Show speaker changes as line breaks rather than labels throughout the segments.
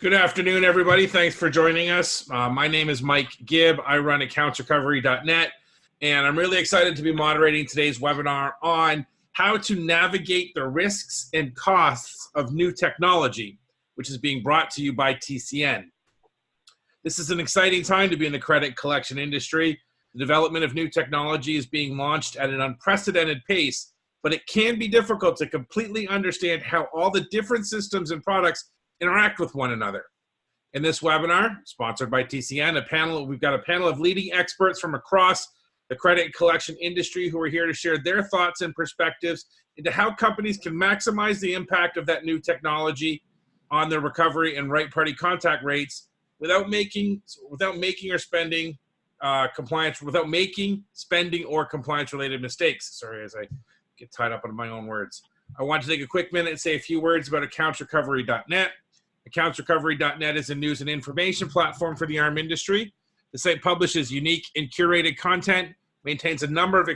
Good afternoon, everybody. Thanks for joining us. My name is Mike Gibb. I run accountsrecovery.net, and I'm really excited to be moderating today's webinar on how to navigate the risks and costs of new technology, which is being brought to you by TCN. This is an exciting time to be in the credit collection industry. The development of new technology is being launched at an unprecedented pace, but it can be difficult to completely understand how all the different systems and products interact with one another. In this webinar, sponsored by TCN, we've got a panel of leading experts from across the credit collection industry who are here to share their thoughts and perspectives into how companies can maximize the impact of that new technology on their recovery and right party contact rates without making spending or compliance related mistakes. Sorry, as I get tied up on my own words. I want to take a quick minute and say a few words about accountsrecovery.net. Accountsrecovery.net is a news and information platform for the ARM industry. The site publishes unique and curated content, maintains a number of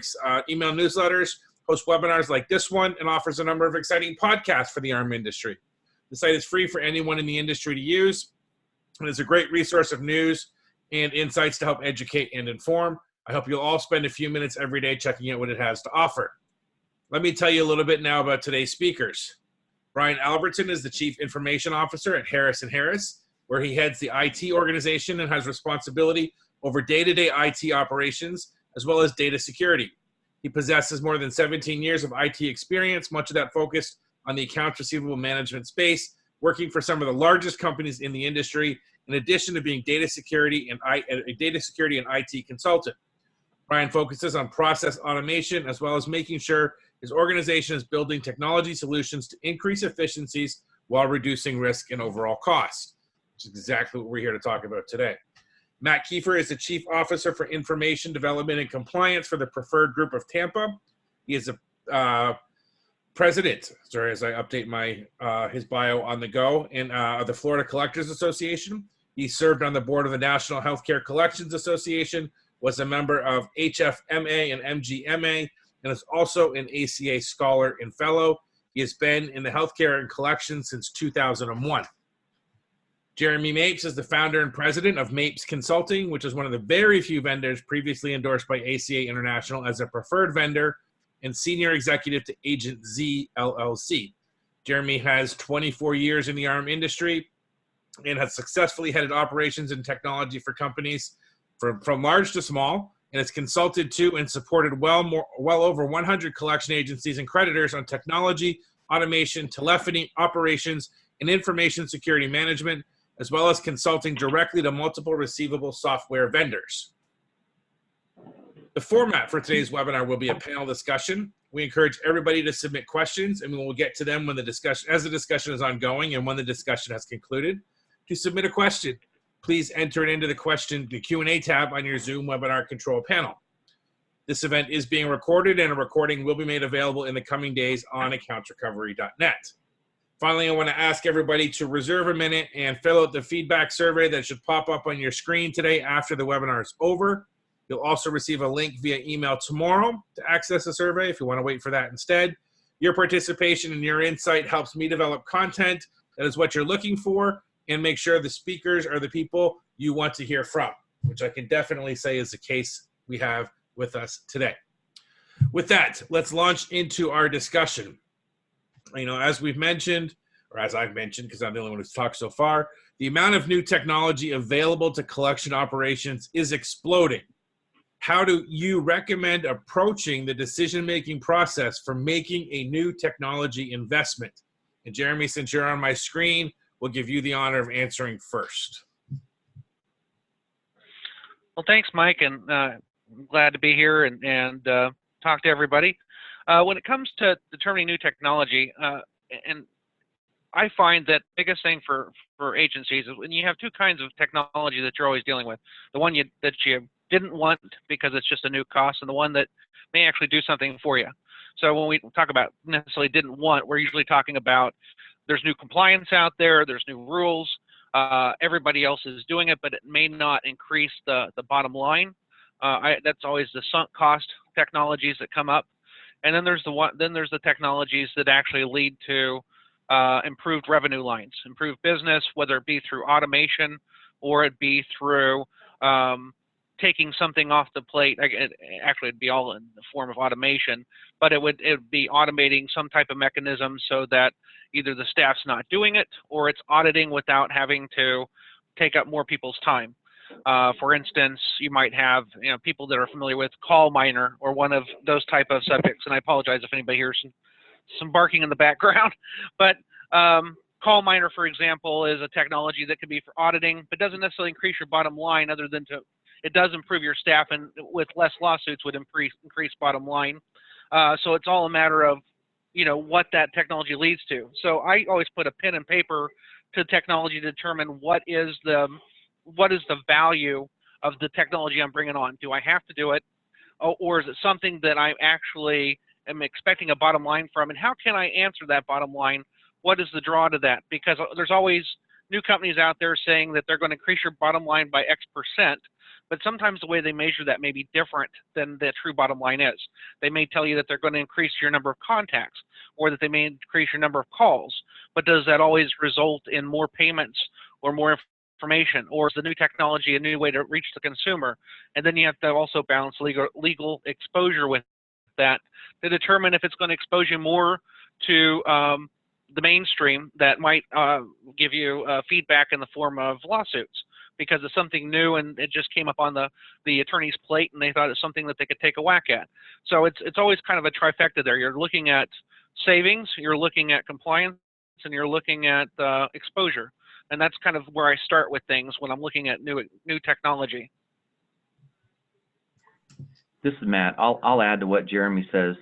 email newsletters, hosts webinars like this one, and offers a number of exciting podcasts for the ARM industry. The site is free for anyone in the industry to use, and is a great resource of news and insights to help educate and inform. I hope you'll all spend a few minutes every day checking out what it has to offer. Let me tell you a little bit now about today's speakers. Brian Albertson is the Chief Information Officer at Harris & Harris, where he heads the IT organization and has responsibility over day-to-day IT operations, as well as data security. He possesses more than 17 years of IT experience, much of that focused on the accounts receivable management space, working for some of the largest companies in the industry, in addition to being a data security and IT consultant. Brian focuses on process automation, as well as making sure his organization is building technology solutions to increase efficiencies while reducing risk and overall costs, which is exactly what we're here to talk about today. Matt Kiefer is the Chief Officer for Information Development and Compliance for the Preferred Group of Tampa. He is the president, sorry, as I update his bio on the go, of the Florida Collectors Association. He served on the board of the National Healthcare Collections Association, was a member of HFMA and MGMA, and is also an ACA Scholar and Fellow. He has been in the healthcare and collections since 2001. Jeremy Mapes is the founder and president of Mapes Consulting, which is one of the very few vendors previously endorsed by ACA International as a preferred vendor and senior executive to Agent Z LLC. Jeremy has 24 years in the ARM industry and has successfully headed operations and technology for companies from large to small, and has consulted to and supported well over 100 collection agencies and creditors on technology, automation, telephony, operations, and information security management, as well as consulting directly to multiple receivable software vendors. The format for today's webinar will be a panel discussion. We encourage everybody to submit questions, and we will get to them when the discussion is ongoing and when the discussion has concluded. To submit a question, please enter it into the Q&A tab on your Zoom webinar control panel. This event is being recorded, and a recording will be made available in the coming days on accountsrecovery.net. Finally, I want to ask everybody to reserve a minute and fill out the feedback survey that should pop up on your screen today after the webinar is over. You'll also receive a link via email tomorrow to access the survey if you want to wait for that instead. Your participation and your insight helps me develop content that is what you're looking for, and make sure the speakers are the people you want to hear from, which I can definitely say is the case we have with us today. With that, let's launch into our discussion. As we've mentioned, or as I've mentioned, because I'm the only one who's talked so far, the amount of new technology available to collection operations is exploding. How do you recommend approaching the decision-making process for making a new technology investment? And Jeremy, since you're on my screen, we'll give you the honor of answering first.
Well, thanks, Mike, and glad to be here and talk to everybody. When it comes to determining new technology, and I find that biggest thing for agencies is when you have two kinds of technology that you're always dealing with. The one that you didn't want because it's just a new cost, and the one that may actually do something for you. So when we talk about necessarily didn't want, we're usually talking about there's new compliance out there, there's new rules, everybody else is doing it, but it may not increase the bottom line. That's always the sunk cost technologies that come up. And then there's the technologies that actually lead to improved revenue lines, improved business, whether it be through automation or it be through taking something off the plate. Actually, it'd be all in the form of automation, but it would be automating some type of mechanism so that either the staff's not doing it or it's auditing without having to take up more people's time. For instance, you might have people that are familiar with CallMiner or one of those type of subjects, and I apologize if anybody hears some barking in the background, but CallMiner, for example, is a technology that could be for auditing, but doesn't necessarily increase your bottom line other than it does improve your staff, and with less lawsuits would increase bottom line. So it's all a matter of, what that technology leads to. So I always put a pen and paper to technology to determine what is the value of the technology I'm bringing on. Do I have to do it? Or is it something that I actually am expecting a bottom line from? And how can I answer that bottom line? What is the draw to that? Because there's always new companies out there saying that they're going to increase your bottom line by X%, but sometimes the way they measure that may be different than the true bottom line is. They may tell you that they're going to increase your number of contacts or that they may increase your number of calls, but does that always result in more payments or more information, or is the new technology a new way to reach the consumer? And then you have to also balance legal exposure with that to determine if it's going to expose you more to the mainstream that might give you feedback in the form of lawsuits because it's something new and it just came up on the attorney's plate and they thought it's something that they could take a whack at. So it's always kind of a trifecta there. You're looking at savings, you're looking at compliance, and you're looking at exposure. And that's kind of where I start with things when I'm looking at new technology.
This is Matt. I'll add to what Jeremy says.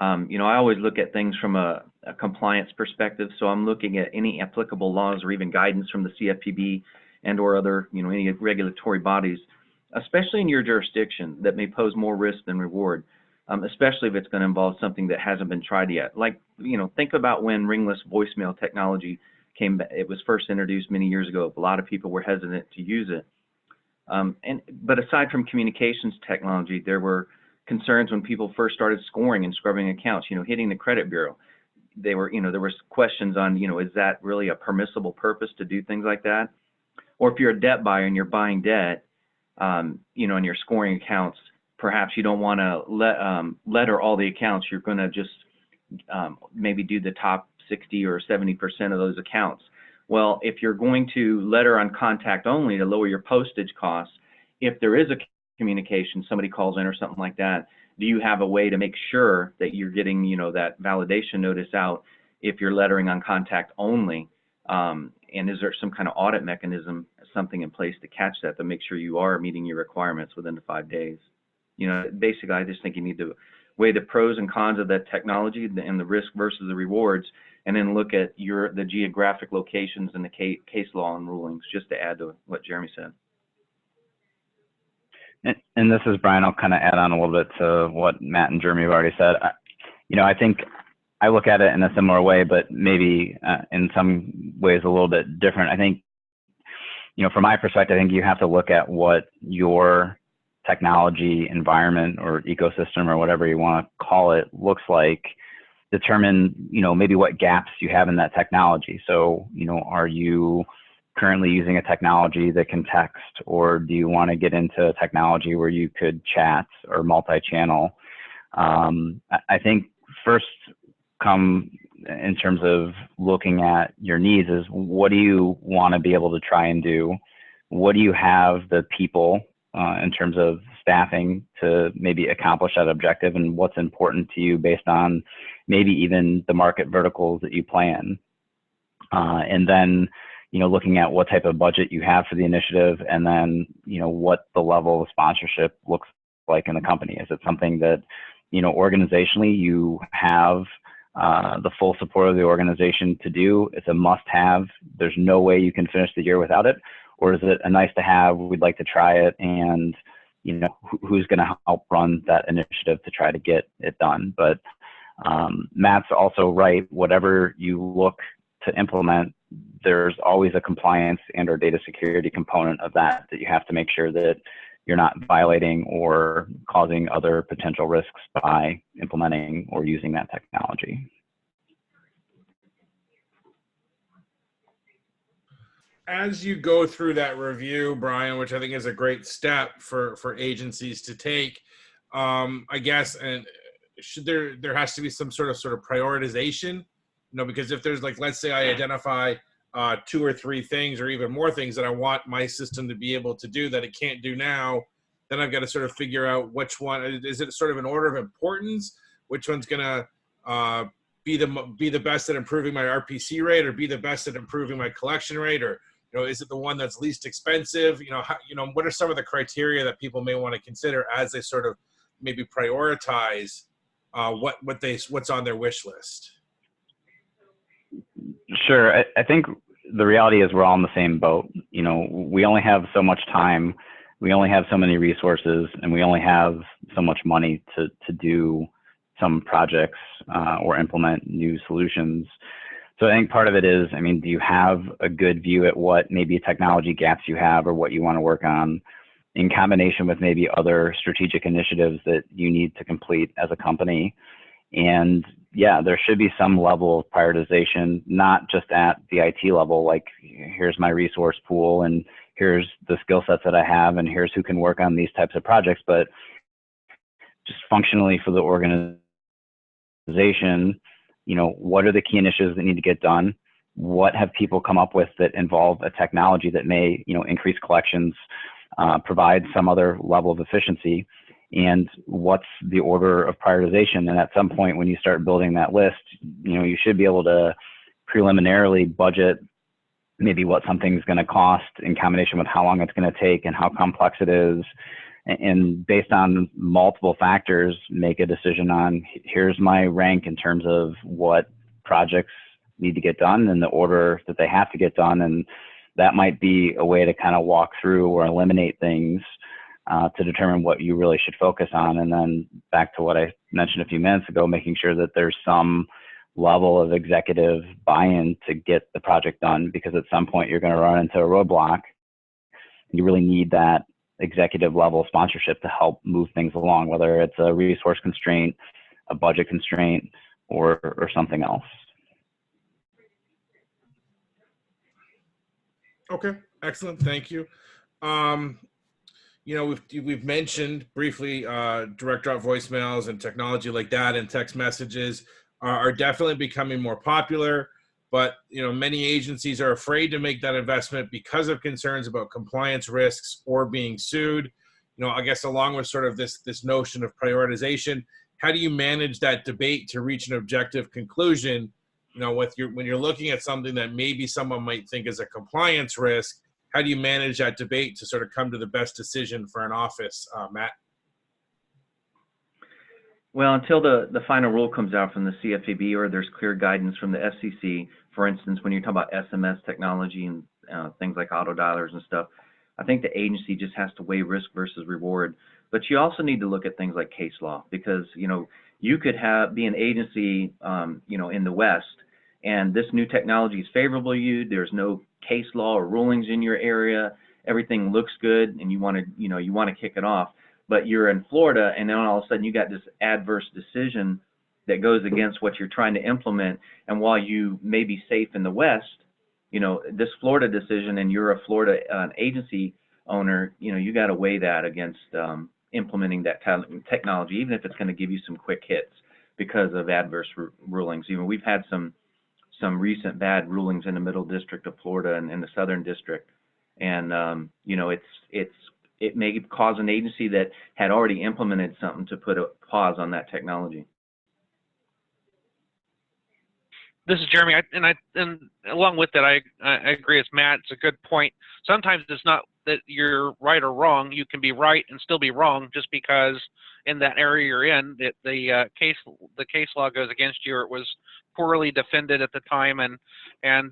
I always look at things from a compliance perspective. So I'm looking at any applicable laws or even guidance from the CFPB and or other, any regulatory bodies, especially in your jurisdiction that may pose more risk than reward, especially if it's going to involve something that hasn't been tried yet. Like, think about when ringless voicemail technology it was first introduced many years ago. A lot of people were hesitant to use it. But aside from communications technology, there were concerns when people first started scoring and scrubbing accounts, hitting the credit bureau. There was questions on, is that really a permissible purpose to do things like that? Or if you're a debt buyer and you're buying debt, and you're scoring accounts, perhaps you don't want to letter all the accounts. You're going to just maybe do the top 60 or 70% of those accounts. Well, if you're going to letter on contact only to lower your postage costs, if there is a communication, somebody calls in or something like that, do you have a way to make sure that you're getting, that validation notice out if you're lettering on contact only? And is there some kind of audit mechanism, something in place to catch that, to make sure you are meeting your requirements within the 5 days? Basically, I just think you need to weigh the pros and cons of that technology and the risk versus the rewards, and then look at the geographic locations and the case law and rulings, just to add to what Jeremy said.
And this is Brian. I'll kind of add on a little bit to what Matt and Jeremy have already said. I think I look at it in a similar way, but maybe in some ways a little bit different. I think, from my perspective, I think you have to look at what your technology environment or ecosystem or whatever you want to call it looks like, determine, maybe what gaps you have in that technology. So, are you currently using a technology that can text, or do you want to get into technology where you could chat or multi-channel? I think first come in terms of looking at your needs is, what do you want to be able to try and do? What do you have the people in terms of staffing to maybe accomplish that objective, and what's important to you based on maybe even the market verticals that you play in? And then, looking at what type of budget you have for the initiative, and then, what the level of sponsorship looks like in the company. Is it something that, organizationally you have the full support of the organization to do? It's a must-have. There's no way you can finish the year without it. Or is it a nice to have, we'd like to try it, and who's going to help run that initiative to try to get it done? But Matt's also right. Whatever you look to implement, there's always a compliance and or data security component of that you have to make sure that you're not violating or causing other potential risks by implementing or using that technology.
as you go through that review, Brian, which I think is a great step for agencies to take, I guess, and should there has to be some sort of prioritization, because if there's, like, let's say I identify 2 or 3 things or even more things that I want my system to be able to do that it can't do now, then I've got to sort of figure out which one is it, sort of an order of importance, which one's going to be the best at improving my RPC rate, or be the best at improving my collection rate, or is it the one that's least expensive? What are some of the criteria that people may want to consider as they sort of maybe prioritize what's on their wish list?
Sure. I think the reality is we're all in the same boat. We only have so much time, we only have so many resources, and we only have so much money to do some projects or implement new solutions. So I think part of it is, do you have a good view at what maybe technology gaps you have or what you want to work on, in combination with maybe other strategic initiatives that you need to complete as a company? And yeah, there should be some level of prioritization, not just at the IT level, like here's my resource pool and here's the skill sets that I have and here's who can work on these types of projects, but just functionally for the organization, what are the key initiatives that need to get done? What have people come up with that involve a technology that may, increase collections, provide some other level of efficiency? And what's the order of prioritization? And at some point when you start building that list, you should be able to preliminarily budget maybe what something's going to cost in combination with how long it's going to take and how complex it is. And based on multiple factors, make a decision on here's my rank in terms of what projects need to get done and the order that they have to get done. And that might be a way to kind of walk through or eliminate things to determine what you really should focus on. And then back to what I mentioned a few minutes ago, making sure that there's some level of executive buy-in to get the project done, because at some point you're going to run into a roadblock. You really need that executive level sponsorship to help move things along, whether it's a resource constraint, a budget constraint, or something else.
Okay, excellent. Thank you. We've mentioned briefly direct drop voicemails and technology like that, and text messages are definitely becoming more popular. But many agencies are afraid to make that investment because of concerns about compliance risks or being sued. I guess along with sort of this notion of prioritization, how do you manage that debate to reach an objective conclusion? When you're looking at something that maybe someone might think is a compliance risk, how do you manage that debate to sort of come to the best decision for an office, Matt?
Well, until the final rule comes out from the CFPB or there's clear guidance from the FCC, for instance, when you talk about SMS technology and things like auto dialers and stuff, I think the agency just has to weigh risk versus reward. But you also need to look at things like case law, because you could be an agency in the West, and this new technology is favorable to you. There's no case law or rulings in your area. Everything looks good, and you want to kick it off. But you're in Florida, and then all of a sudden you got this adverse decision that goes against what you're trying to implement. And while you may be safe in the West, this Florida decision, and you're a Florida agency owner, you got to weigh that against implementing that technology, even if it's going to give you some quick hits because of adverse rulings. We've had some recent bad rulings in the Middle District of Florida and in the Southern District, and it may cause an agency that had already implemented something to put a pause on that technology.
This is Jeremy, and along with that, I agree with Matt. It's a good point. Sometimes it's not that you're right or wrong. You can be right and still be wrong just because in that area you're in, the case law goes against you, or it was poorly defended at the time, and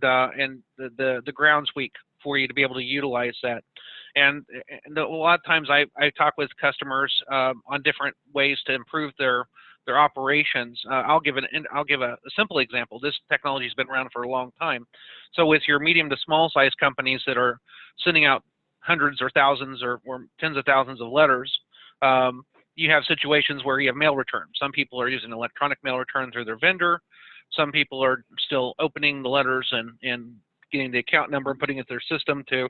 the ground's weak for you to be able to utilize that. And a lot of times I talk with customers on different ways to improve their operations. I'll give a simple example. This technology has been around for a long time. So with your medium to small size companies that are sending out hundreds or thousands or tens of thousands of letters, you have situations where you have mail return. Some people are using electronic mail return through their vendor. Some people are still opening the letters and getting the account number and putting it in their system to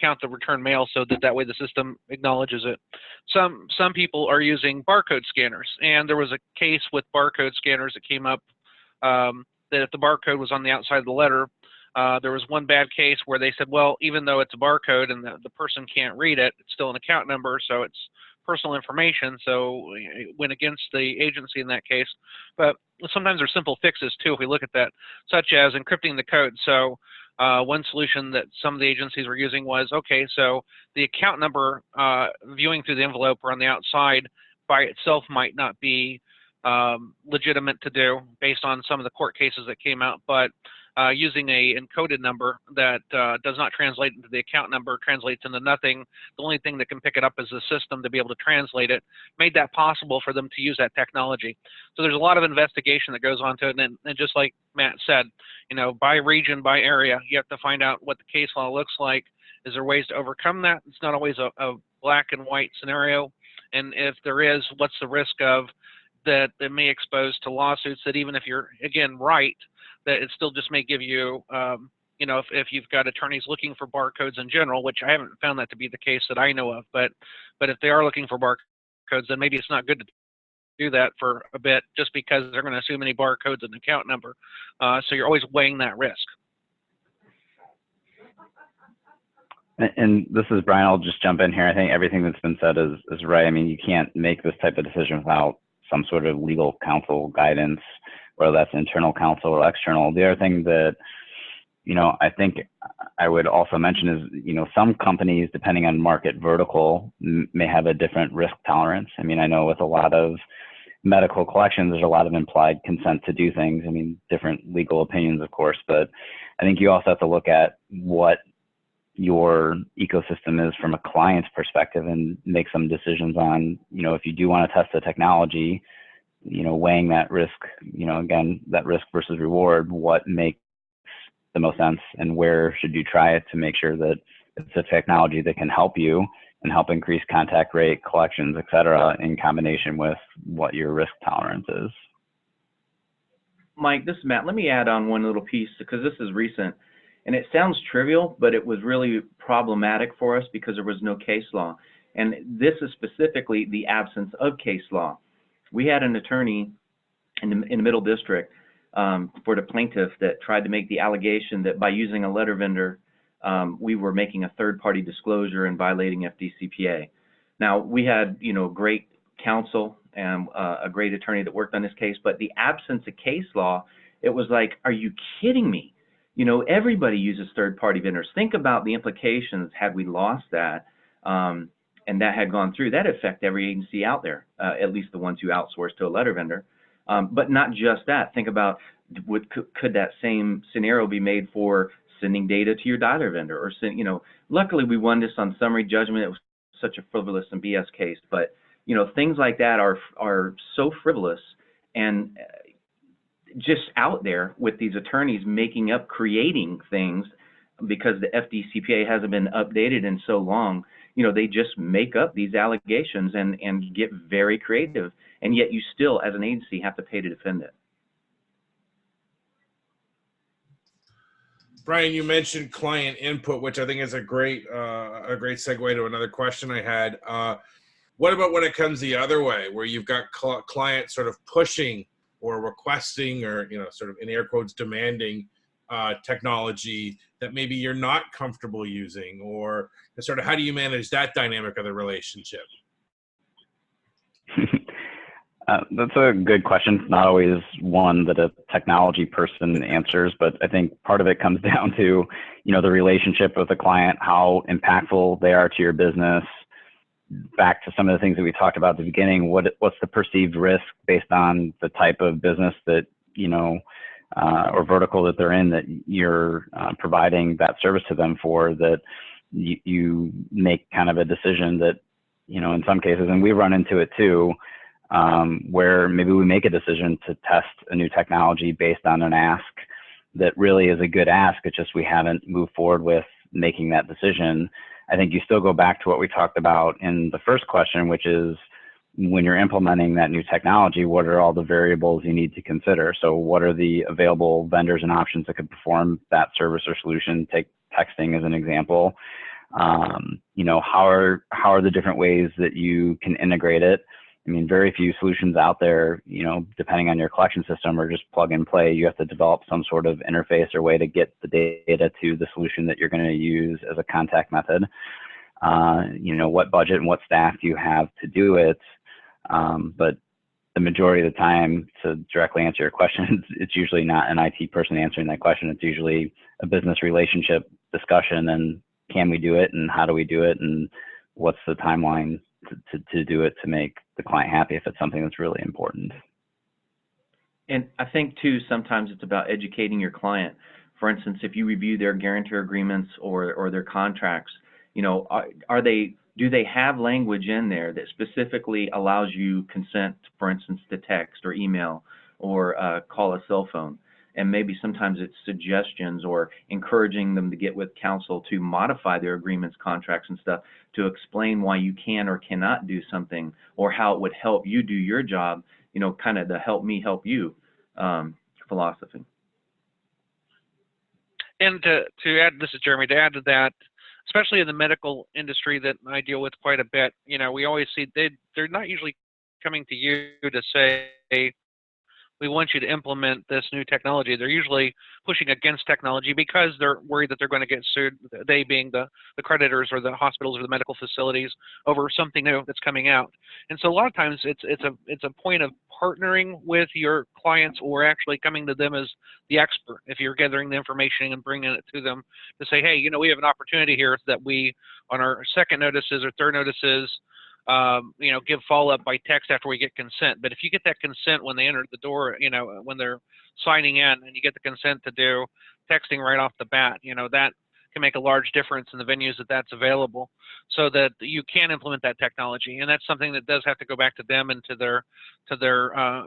count the return mail, so that way the system acknowledges it. Some people are using barcode scanners, and there was a case with barcode scanners that came up that if the barcode was on the outside of the letter, there was one bad case where they said, well, even though it's a barcode and the person can't read it, it's still an account number, so it's personal information, so it went against the agency in that case. But sometimes there's simple fixes too if we look at that, such as encrypting the code. So one solution that some of the agencies were using was, okay, so the account number viewing through the envelope or on the outside by itself might not be legitimate to do based on some of the court cases that came out, but using a encoded number that does not translate into the account number, translates into nothing. The only thing that can pick it up is the system to be able to translate it, made that possible for them to use that technology. So there's a lot of investigation that goes on to it, and just like Matt said, you know, by region, by area, you have to find out what the case law looks like. Is there ways to overcome that? It's not always a black and white scenario, and if there is, what's the risk of that may expose to lawsuits that even if you're, again, right, that it still just may give you, you know, if you've got attorneys looking for barcodes in general, which I haven't found that to be the case that I know of, but if they are looking for barcodes, then maybe it's not good to do that for a bit just because they're going to assume any barcodes and account number. So you're always weighing that risk.
And this is Brian. I'll just jump in here. I think everything that's been said is right. I mean, you can't make this type of decision without some sort of legal counsel guidance, whether that's internal counsel or external. The other thing that, you know, I think I would also mention is, you know, some companies, depending on market vertical, may have a different risk tolerance. I mean, I know with a lot of medical collections, there's a lot of implied consent to do things. I mean, different legal opinions, of course, but I think you also have to look at what your ecosystem is from a client's perspective and make some decisions on, you know, if you do want to test the technology, you know, weighing that risk, you know, again, that risk versus reward, what makes the most sense and where should you try it to make sure that it's a technology that can help you and help increase contact rate, collections, et cetera, in combination with what your risk tolerance is.
Mike, this is Matt. Let me add on one little piece because this is recent. And it sounds trivial, but it was really problematic for us because there was no case law. And this is specifically the absence of case law. We had an attorney in the Middle District for the plaintiff that tried to make the allegation that by using a letter vendor, we were making a third-party disclosure and violating FDCPA. Now, we had, you know, great counsel and a great attorney that worked on this case, but the absence of case law, it was like, are you kidding me? You know, everybody uses third-party vendors. Think about the implications had we lost that, and that had gone through. That affect every agency out there, at least the ones who outsource to a letter vendor. But not just that. Think about could that same scenario be made for sending data to your data vendor or send, you know, luckily we won this on summary judgment. It was such a frivolous and BS case, but you know, things like that are so frivolous and just out there with these attorneys making up, creating things because the FDCPA hasn't been updated in so long. You know, they just make up these allegations and get very creative, and yet you still, as an agency, have to pay to defend it.
Brian, you mentioned client input, which I think is a great segue to another question I had. What about when it comes the other way, where you've got clients sort of pushing or requesting or, you know, sort of in air quotes, demanding technology that maybe you're not comfortable using, or sort of how do you manage that dynamic of the relationship?
That's a good question. It's not always one that a technology person answers, but I think part of it comes down to, you know, the relationship with the client, how impactful they are to your business. Back to some of the things that we talked about at the beginning, what's the perceived risk based on the type of business that, you know, or vertical that they're in, that you're providing that service to them for, that you make kind of a decision that, you know, in some cases, and we run into it too, where maybe we make a decision to test a new technology based on an ask that really is a good ask. It's just we haven't moved forward with making that decision. I think you still go back to what we talked about in the first question, which is when you're implementing that new technology, what are all the variables you need to consider? So what are the available vendors and options that could perform that service or solution? Take texting as an example. You know, how are the different ways that you can integrate it? I mean, very few solutions out there, you know, depending on your collection system, or just plug and play. You have to develop some sort of interface or way to get the data to the solution that you're going to use as a contact method. You know, what budget and what staff do you have to do it? But the majority of the time, to directly answer your question, it's usually not an IT person answering that question. It's usually a business relationship discussion, and can we do it, and how do we do it, and what's the timeline to do it to make the client happy if it's something that's really important.
And I think too, sometimes it's about educating your client. For instance, if you review their guarantor agreements or their contracts, you know, do they have language in there that specifically allows you consent, for instance, to text or email or call a cell phone? And maybe sometimes it's suggestions or encouraging them to get with counsel to modify their agreements, contracts, and stuff to explain why you can or cannot do something, or how it would help you do your job, you know, kind of the help me help you philosophy.
And to add, this is Jeremy, to add to that, especially in the medical industry that I deal with quite a bit, you know, we always see they're not usually coming to you to say, we want you to implement this new technology. They're usually pushing against technology because they're worried that they're going to get sued, they being the creditors or the hospitals or the medical facilities, over something new that's coming out. And so a lot of times it's a point of partnering with your clients, or actually coming to them as the expert. If you're gathering the information and bringing it to them to say, hey, you know, we have an opportunity here that we, on our second notices or third notices, you know, give follow-up by text after we get consent. But if you get that consent when they enter the door, you know, when they're signing in, and you get the consent to do texting right off the bat, you know, that can make a large difference in the venues that's available, so that you can implement that technology. And that's something that does have to go back to them and to their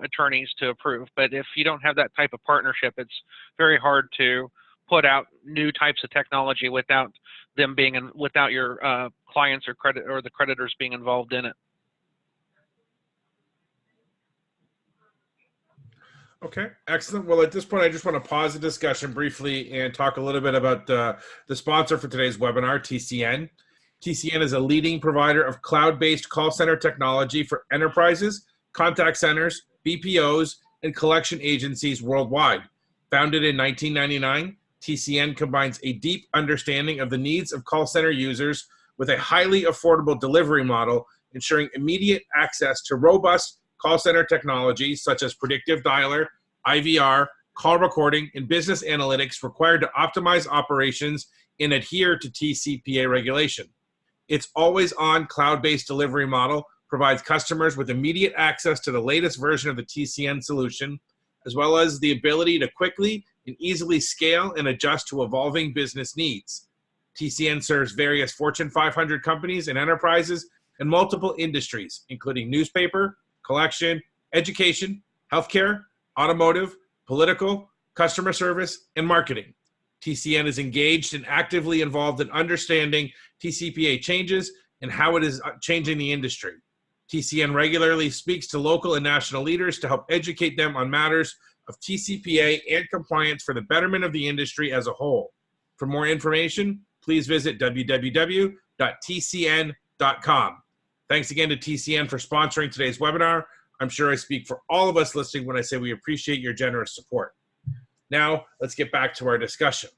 attorneys to approve. But if you don't have that type of partnership, it's very hard to put out new types of technology without them being without your clients or the creditors being involved in it.
Okay, excellent. Well, at this point, I just want to pause the discussion briefly and talk a little bit about the sponsor for today's webinar, TCN. TCN is a leading provider of cloud-based call center technology for enterprises, contact centers, BPOs, and collection agencies worldwide. Founded in 1999, TCN combines a deep understanding of the needs of call center users with a highly affordable delivery model, ensuring immediate access to robust call center technology such as predictive dialer, IVR, call recording, and business analytics required to optimize operations and adhere to TCPA regulation. Its always-on cloud-based delivery model provides customers with immediate access to the latest version of the TCN solution, as well as the ability to quickly and easily scale and adjust to evolving business needs. TCN serves various Fortune 500 companies and enterprises in multiple industries, including newspaper, collection, education, healthcare, automotive, political, customer service, and marketing. TCN is engaged and actively involved in understanding TCPA changes and how it is changing the industry. TCN regularly speaks to local and national leaders to help educate them on matters of TCPA and compliance for the betterment of the industry as a whole. For more information, please visit www.tcn.com. Thanks again to TCN for sponsoring today's webinar. I'm sure I speak for all of us listening when I say we appreciate your generous support. Now, let's get back to our discussion.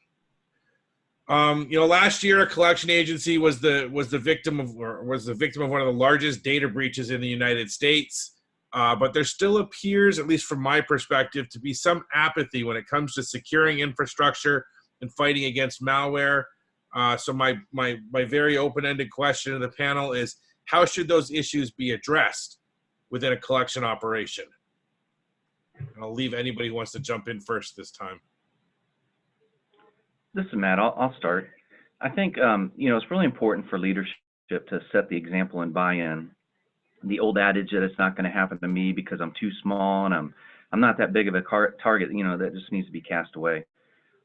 You know, last year, a collection agency was the victim of one of the largest data breaches in the United States. But there still appears, at least from my perspective, to be some apathy when it comes to securing infrastructure and fighting against malware. So my very open-ended question to the panel is, how should those issues be addressed within a collection operation? And I'll leave anybody who wants to jump in first this time.
This is Matt. I'll start. I think you know, it's really important for leadership to set the example and buy in. The old adage that it's not going to happen to me because I'm too small and I'm not that big of a target, you know, that just needs to be cast away.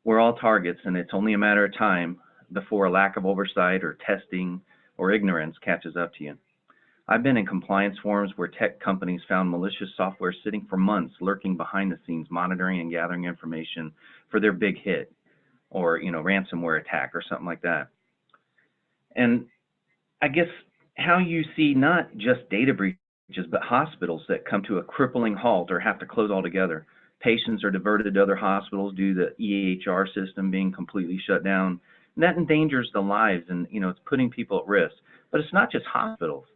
We're all targets, and it's only a matter of time before a lack of oversight or testing or ignorance catches up to you. I've been in compliance forums where tech companies found malicious software sitting for months, lurking behind the scenes, monitoring and gathering information for their big hit, or ransomware attack or something like that. And I guess how you see not just data breaches, but hospitals that come to a crippling halt or have to close altogether. Patients are diverted to other hospitals due to the EHR system being completely shut down. And that endangers the lives, and it's putting people at risk. But it's not just hospitals.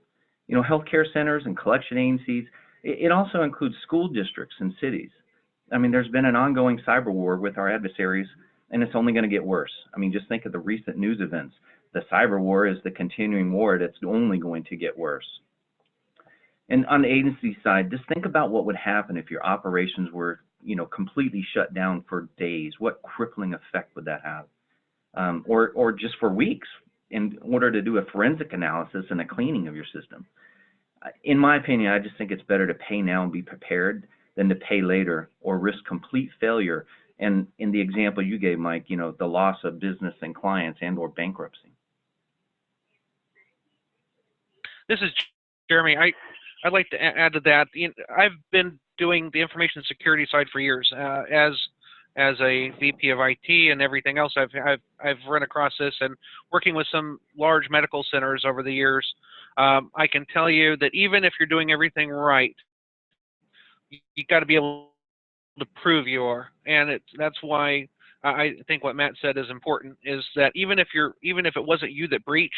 Healthcare centers and collection agencies. It also includes school districts and cities. I mean, there's been an ongoing cyber war with our adversaries, and it's only going to get worse. I mean, just think of the recent news events. The cyber war is the continuing war that's only going to get worse. And on the agency side, just think about what would happen if your operations were, completely shut down for days. What crippling effect would that have? Or just for weeks in order to do a forensic analysis and a cleaning of your system. In my opinion, I just think it's better to pay now and be prepared than to pay later or risk complete failure. And in the example you gave, Mike, the loss of business and clients and or bankruptcy.
This is Jeremy. I'd like to add to that. I've been doing the information security side for years. As a VP of IT and everything else, I've run across this, and working with some large medical centers over the years, I can tell you that even if you're doing everything right, you got to be able to prove you are, and that's why I think what Matt said is important, is that even if it wasn't you that breached,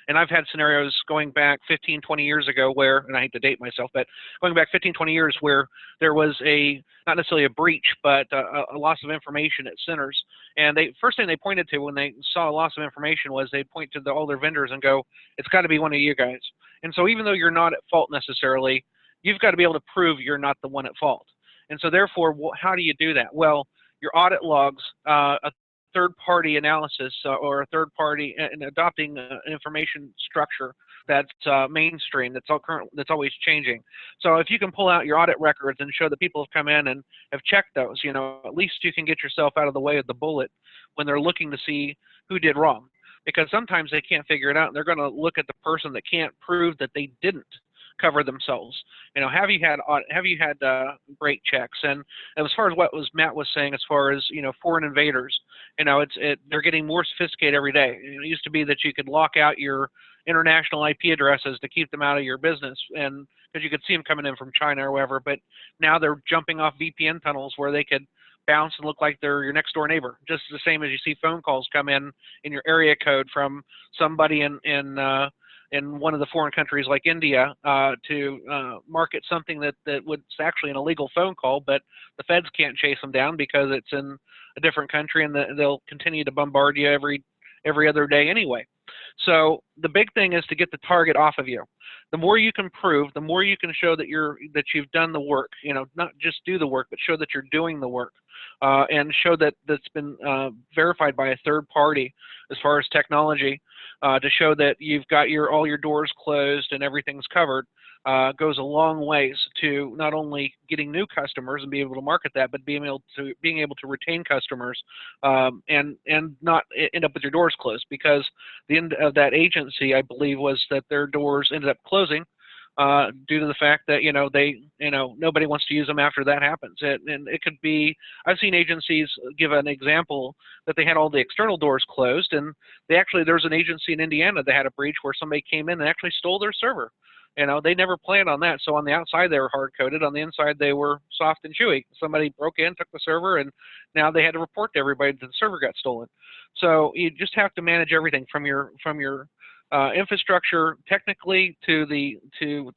and I've had scenarios going back 15, 20 years ago where, and I hate to date myself, but going back 15, 20 years where there was not necessarily a breach, but a loss of information at centers. And first thing they pointed to when they saw a loss of information was they'd point to all their vendors and go, it's got to be one of you guys. And so even though you're not at fault necessarily, you've got to be able to prove you're not the one at fault. And so therefore, how do you do that? Well, your audit logs, a third-party analysis, or a third-party, and adopting an information structure that's mainstream, that's always changing. So if you can pull out your audit records and show that people have come in and have checked those, at least you can get yourself out of the way of the bullet when they're looking to see who did wrong. Because sometimes they can't figure it out, and they're going to look at the person that can't prove that they didn't cover themselves. Have you had break checks? And as far as what Matt was saying, as far as foreign invaders, they're getting more sophisticated every day. It used to be that you could lock out your international IP addresses to keep them out of your business, and because you could see them coming in from China or wherever. But now they're jumping off VPN tunnels where they could bounce and look like they're your next door neighbor, just the same as you see phone calls come in your area code from somebody in one of the foreign countries like India to market something that was actually an illegal phone call, but the feds can't chase them down because it's in a different country, and they'll continue to bombard you every other day anyway. So the big thing is to get the target off of you. The more you can prove, the more you can show that you've done the work. Not just do the work, but show that you're doing the work, and show that that's been verified by a third party as far as technology, to show that you've got all your doors closed and everything's covered. Goes a long ways to not only getting new customers and be able to market that, but being able to retain customers, and not end up with your doors closed. Because the end of that agency, I believe, was that their doors ended up closing due to the fact that nobody wants to use them after that happens. And it could be, I've seen agencies give an example that they had all the external doors closed, and there's an agency in Indiana that had a breach where somebody came in and actually stole their server. They never planned on that. So on the outside, they were hard-coded. On the inside, they were soft and chewy. Somebody broke in, took the server, and now they had to report to everybody that the server got stolen. So you just have to manage everything from your infrastructure technically to the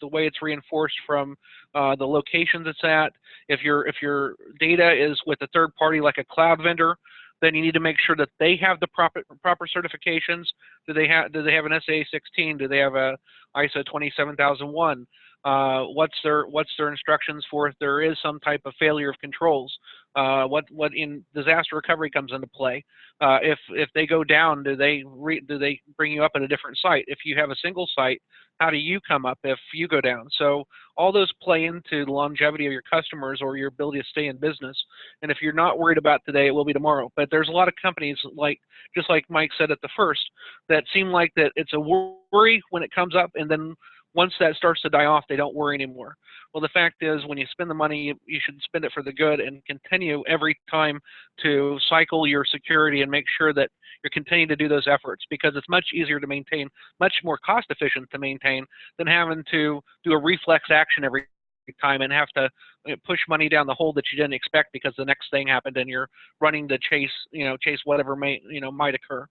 way it's reinforced from the locations it's at. If your data is with a third party like a cloud vendor, then you need to make sure that they have the proper certifications. Do they have an SA16? Do they have a ISO 27001? What's their instructions for if there is some type of failure of controls? What in disaster recovery comes into play? If they go down, do they bring you up at a different site? If you have a single site, how do you come up if you go down? So all those play into the longevity of your customers or your ability to stay in business. And if you're not worried about today, it will be tomorrow. But there's a lot of companies, just like Mike said at the first, that seem like that it's a worry when it comes up, and then once that starts to die off, they don't worry anymore. Well, the fact is, when you spend the money, you should spend it for the good and continue every time to cycle your security and make sure that you're continuing to do those efforts, because it's much easier to maintain, much more cost efficient to maintain than having to do a reflex action every time and have to push money down the hole that you didn't expect because the next thing happened and you're running to chase whatever might occur.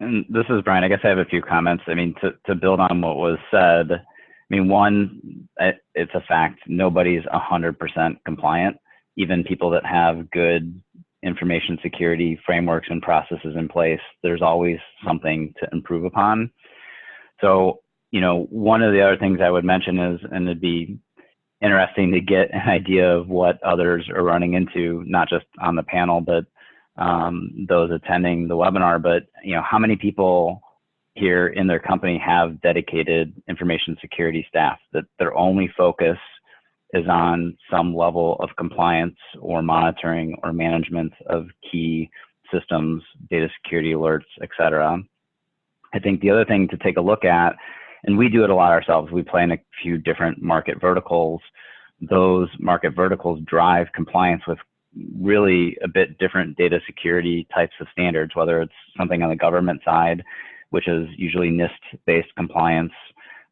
And this is Brian. I guess I have a few comments. I mean, to build on what was said, I mean, one, it's a fact, nobody's 100% compliant. Even people that have good information security frameworks and processes in place, there's always something to improve upon. So, one of the other things I would mention is, and it'd be interesting to get an idea of what others are running into, not just on the panel, but those attending the webinar, but how many people here in their company have dedicated information security staff that their only focus is on some level of compliance or monitoring or management of key systems, data security alerts, et cetera. I think the other thing to take a look at, and we do it a lot ourselves, we play in a few different market verticals. Those market verticals drive compliance with really a bit different data security types of standards, whether it's something on the government side, which is usually NIST-based compliance,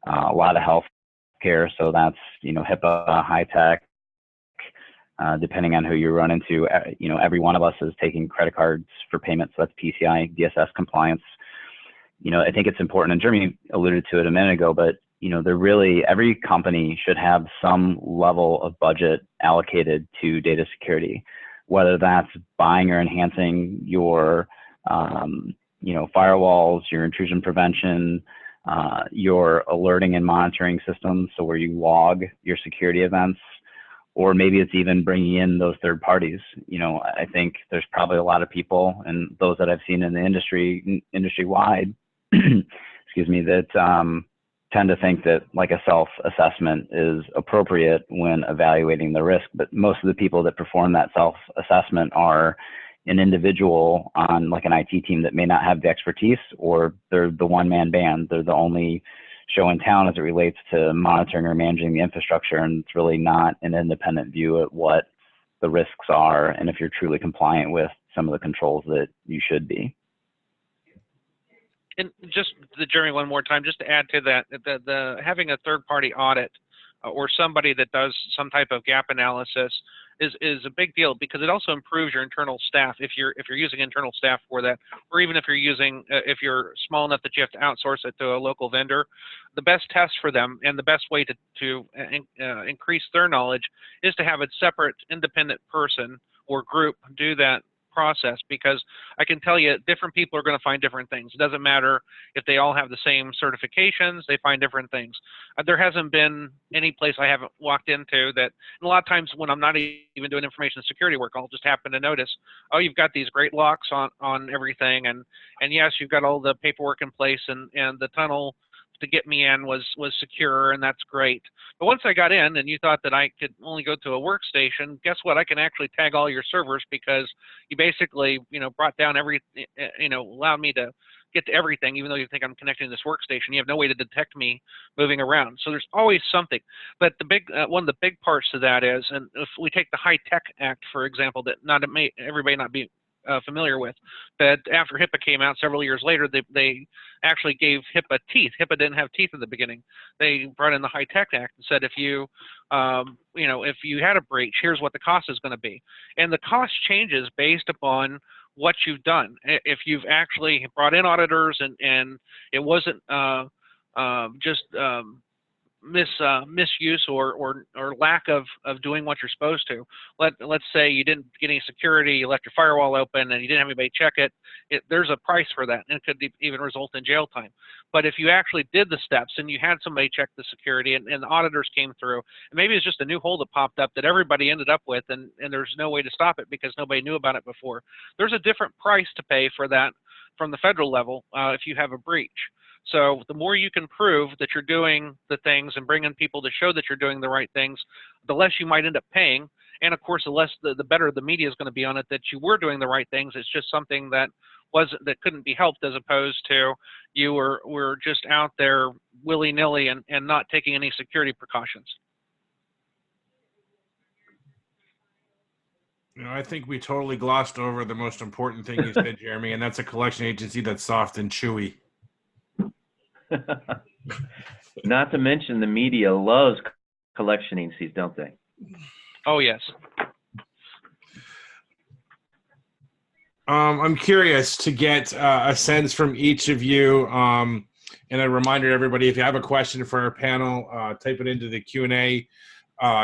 a lot of healthcare, so that's HIPAA, high tech, depending on who you run into. Every one of us is taking credit cards for payments, so that's PCI DSS compliance. I think it's important, and Jeremy alluded to it a minute ago, but every company should have some level of budget allocated to data security, whether that's buying or enhancing your, firewalls, your intrusion prevention, your alerting and monitoring systems, so where you log your security events, or maybe it's even bringing in those third parties. I think there's probably a lot of people, and those that I've seen in the industry-wide, excuse me, that tend to think that like a self-assessment is appropriate when evaluating the risk, but most of the people that perform that self-assessment are an individual on like an IT team that may not have the expertise, or they're the one-man band. They're the only show in town as it relates to monitoring or managing the infrastructure, and it's really not an independent view at what the risks are and if you're truly compliant with some of the controls that you should be.
And just Jeremy, one more time, just to add to that, the having a third-party audit or somebody that does some type of gap analysis is a big deal, because it also improves your internal staff if you're using internal staff for that, or even if you're using if you're small enough that you have to outsource it to a local vendor. The best test for them and the best way to increase their knowledge is to have a separate independent person or group do that process, because I can tell you different people are going to find different things. It doesn't matter if they all have the same certifications, they find different things. There hasn't been any place I haven't walked into that, and a lot of times when I'm not even doing information security work, I'll just happen to notice, oh, you've got these great locks on everything, and yes, you've got all the paperwork in place, and the tunnel to get me in was secure, and that's great. But once I got in and you thought that I could only go to a workstation, guess what? I can actually tag all your servers, because you basically, brought down allowed me to get to everything, even though you think I'm connecting to this workstation. You have no way to detect me moving around. So there's always something. But one of the big parts to that is, and if we take the High Tech Act, for example, that everybody not be familiar with, but after HIPAA came out several years later, they actually gave HIPAA teeth. HIPAA didn't have teeth in the beginning. They brought in the High Tech Act and said, if you had a breach, here's what the cost is going to be. And the cost changes based upon what you've done. If you've actually brought in auditors and it wasn't just misuse or lack of doing what you're supposed to. Let's say you didn't get any security, you left your firewall open, and you didn't have anybody check it. There's a price for that, and it could even result in jail time. But if you actually did the steps and you had somebody check the security, and the auditors came through, and maybe it's just a new hole that popped up that everybody ended up with, and there's no way to stop it because nobody knew about it before. There's a different price to pay for that from the federal level if you have a breach. So the more you can prove that you're doing the things and bring in people to show that you're doing the right things, the less you might end up paying. And of course, the better the media is going to be on it that you were doing the right things. It's just something that that couldn't be helped, as opposed to you were just out there willy-nilly and not taking any security precautions.
You know, I think we totally glossed over the most important thing you said, Jeremy, and that's a collection agency that's soft and chewy.
Not to mention the media loves collection agencies, don't they?
Oh, yes.
I'm curious to get a sense from each of you, and a reminder to everybody, if you have a question for our panel, type it into the Q&A.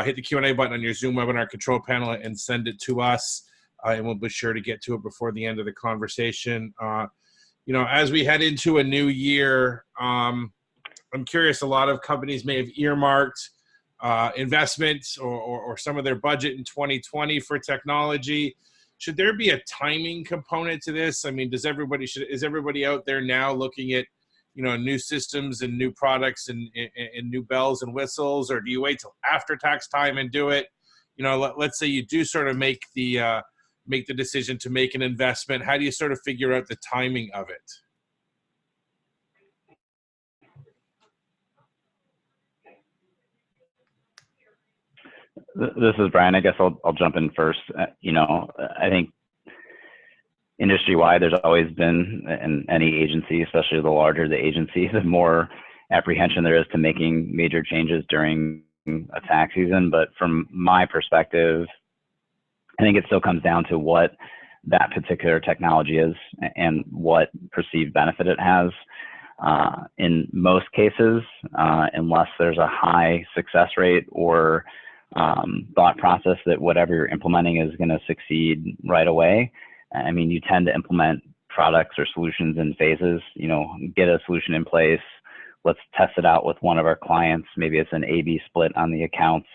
Hit the Q&A button on your Zoom webinar control panel and send it to us, and we'll be sure to get to it before the end of the conversation. You know, as we head into a new year, I'm curious, a lot of companies may have earmarked investments or some of their budget in 2020 for technology. Should there be a timing component to this? I mean, is everybody out there now looking at, you know, new systems and new products and new bells and whistles, or do you wait till after tax time and do it? You know, let's say you do sort of make the decision to make an investment. How do you sort of figure out the timing of it?
This is Brian. I guess I'll jump in first. You know, I think industry-wide, there's always been, in any agency, especially the larger the agency, the more apprehension there is to making major changes during a tax season. But from my perspective, I think it still comes down to what that particular technology is and what perceived benefit it has. In most cases, unless there's a high success rate or thought process that whatever you're implementing is going to succeed right away, I mean, you tend to implement products or solutions in phases. You know, get a solution in place. Let's test it out with one of our clients. Maybe it's an A/B split on the accounts,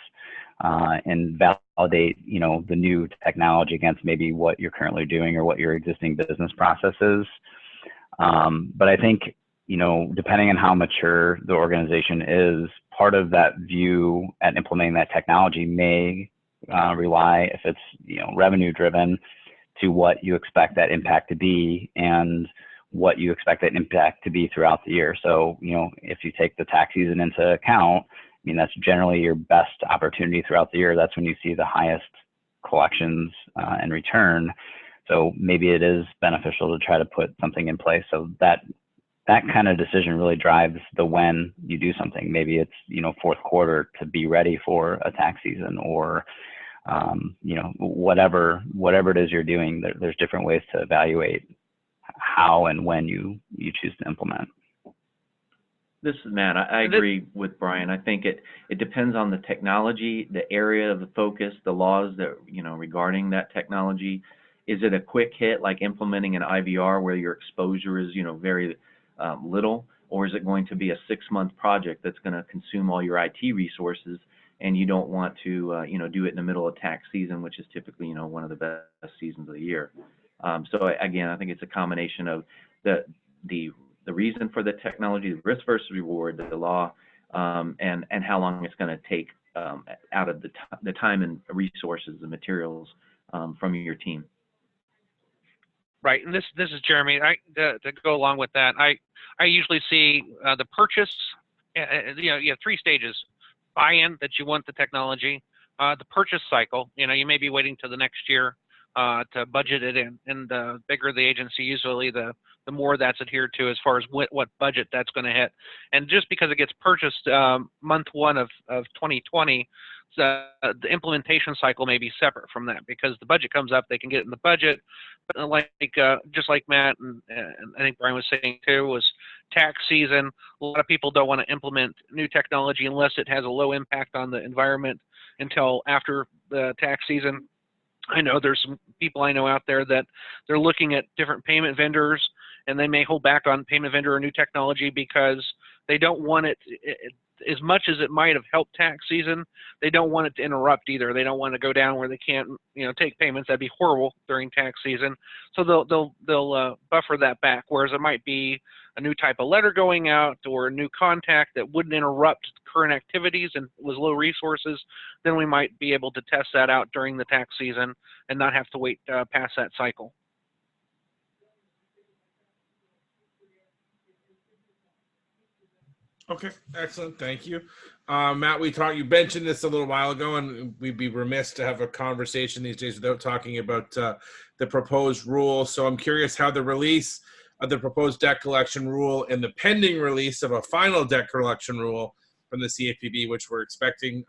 and validate, you know, the new technology against maybe what you're currently doing or what your existing business process is. But I think, you know, depending on how mature the organization is, part of that view at implementing that technology may rely, if it's, you know, revenue driven, to what you expect that impact to be and what you expect that impact to be throughout the year. So, you know, if you take the tax season into account, I mean, that's generally your best opportunity throughout the year. That's when you see the highest collections and return. So maybe it is beneficial to try to put something in place. So that kind of decision really drives the when you do something. Maybe it's, you know, fourth quarter to be ready for a tax season, or you know, whatever it is you're doing. There's different ways to evaluate how and when you choose to implement.
This is Matt. I agree with Brian. I think it depends on the technology, the area of the focus, the laws that, you know, regarding that technology. Is it a quick hit like implementing an IVR where your exposure is, you know, very little, or is it going to be a 6-month project that's going to consume all your IT resources, and you don't want to, you know, do it in the middle of tax season, which is typically, you know, one of the best seasons of the year. So again, I think it's a combination of the reason for the technology, the risk versus reward, the law, and how long it's going to take out of the time and resources, the materials from your team.
Right, and this is Jeremy. To go along with that, I usually see the purchase. You know, you have 3 stages: buy-in, that you want the technology, the purchase cycle. You know, you may be waiting till the next year to budget it in, and the bigger the agency, usually the more that's adhered to as far as what budget that's going to hit. And just because it gets purchased month 1 of 2020. The implementation cycle may be separate from that, because the budget comes up, they can get it in the budget. But like just like Matt and I think Brian was saying too, was tax season. A lot of people don't want to implement new technology unless it has a low impact on the environment until after the tax season. I know there's some people I know out there that they're looking at different payment vendors, and they may hold back on payment vendor or new technology because they don't want it as much as it might have helped tax season. They don't want it to interrupt either. They don't want to go down where they can't, you know, take payments. That'd be horrible during tax season. So they'll buffer that back. Whereas it might be a new type of letter going out or a new contact that wouldn't interrupt current activities and was low resources, then we might be able to test that out during the tax season and not have to wait past that cycle.
Okay, excellent. Thank you. Matt, you mentioned this a little while ago, and we'd be remiss to have a conversation these days without talking about the proposed rule. So I'm curious how the release of the proposed debt collection rule and the pending release of a final debt collection rule from the CFPB, which we're expecting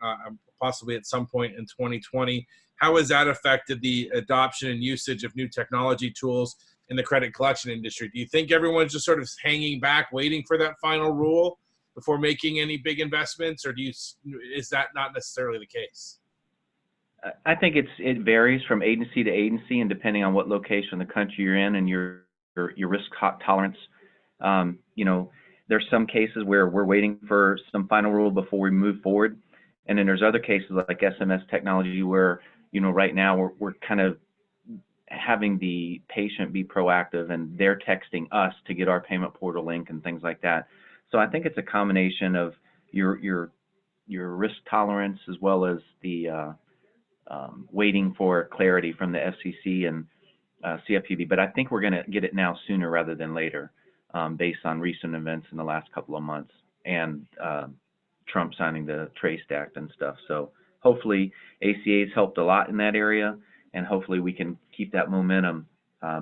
possibly at some point in 2020, how has that affected the adoption and usage of new technology tools in the credit collection industry? Do you think everyone's just sort of hanging back, waiting for that final rule before making any big investments, or is that not necessarily the case?
I think it varies from agency to agency, and depending on what location of the country you're in and your risk tolerance. You know, there's some cases where we're waiting for some final rule before we move forward, and then there's other cases like SMS technology where, you know, right now we're kind of having the patient be proactive, and they're texting us to get our payment portal link and things like that. So I think it's a combination of your risk tolerance as well as the waiting for clarity from the FCC and CFPB. But I think we're going to get it now sooner rather than later, based on recent events in the last couple of months and Trump signing the TRACE Act and stuff. So hopefully ACA has helped a lot in that area, and hopefully we can keep that momentum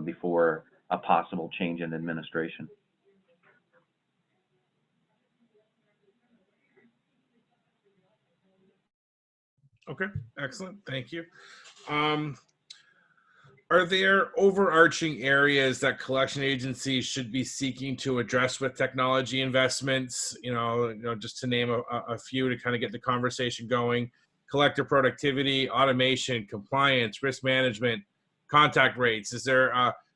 before a possible change in administration.
Okay, excellent. Thank you. Are there overarching areas that collection agencies should be seeking to address with technology investments? You know, just to name a few to kind of get the conversation going: collector productivity, automation, compliance, risk management, contact rates. Is there,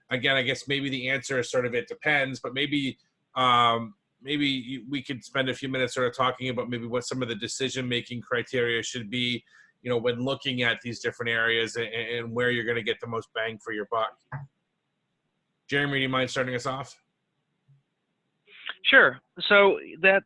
again, I guess maybe the answer is sort of it depends, but maybe we could spend a few minutes sort of talking about maybe what some of the decision-making criteria should be, you know, when looking at these different areas and where you're going to get the most bang for your buck. Jeremy, do you mind starting us off?
Sure. So that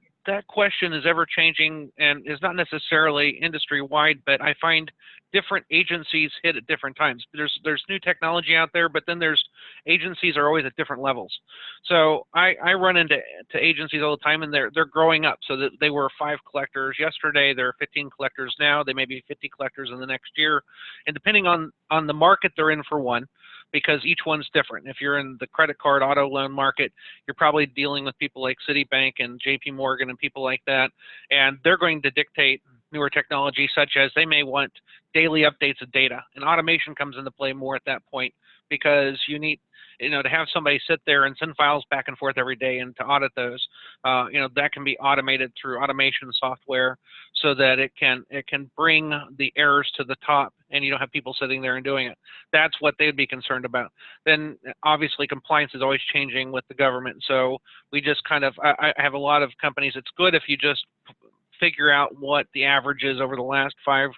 question is ever changing and is not necessarily industry wide, but I find different agencies hit at different times. There's new technology out there, but then there's agencies are always at different levels. So I run into agencies all the time, and they're growing up. So that they were 5 collectors yesterday, they're 15 collectors now, they may be 50 collectors in the next year, and depending on the market they're in, for one, because each one's different. If you're in the credit card auto loan market, you're probably dealing with people like Citibank and JP Morgan and people like that, and they're going to dictate newer technology, such as they may want daily updates of data, and automation comes into play more at that point, because you need, you know, to have somebody sit there and send files back and forth every day and to audit those, you know, that can be automated through automation software, so that it can bring the errors to the top, and you don't have people sitting there and doing it. That's what they'd be concerned about. Then obviously compliance is always changing with the government, so we just kind of, I have a lot of companies. It's good if you just figure out what the average is over the last 5